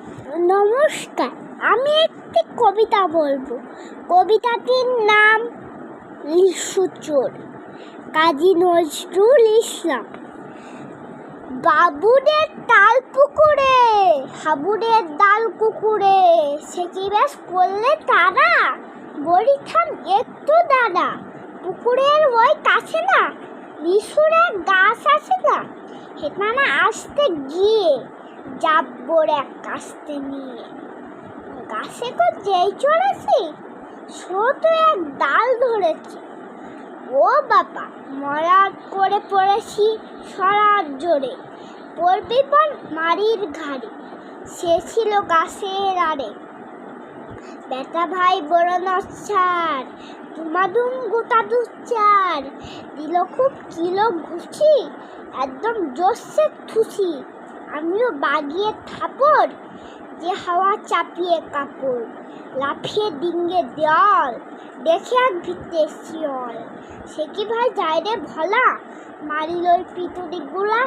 নমস্কার, আমি একটি কবিতা বলবো। কবিতাটির নাম লিচু চোর, কাজী নজরুল ইসলাম। বাবুদের তাল পুকুরে, হাবুদের ডাল কুকুরে, সে কি বেশ করলে তারা, বলি থাম একটু দাদা। পুকুরের ওই কাছে না লিচুর এক গাছ আছে না, হেটানা আসতে গিয়ে জাব্বর এক কাস্তে নিয়ে। গাছে তো যেই চড়েছি ছোট এক ডাল ধরেছি, ও বাবা মরার করে পড়েছি সরার জোরে। পড়বি পর মারির ঘাড়ে, সে ছিল গাছের আড়ে। বেটা ভাই বড় নচ্ছার, ধুমাধুম গোটা দুচার, দিল খুব কিলো ঘুষি, একদম জোরসে থুসি। আমিও বাগিয়ে থাপড়, যে হাওয়া চাপিয়ে কাপড়, লাফিয়ে ডিঙ্গে দেওয়াল, দেখে এক ভিতে শিয়ল। সে কি ভাই যায় রে ভোলা, মারিল ওই পিতুড়ি গুলা।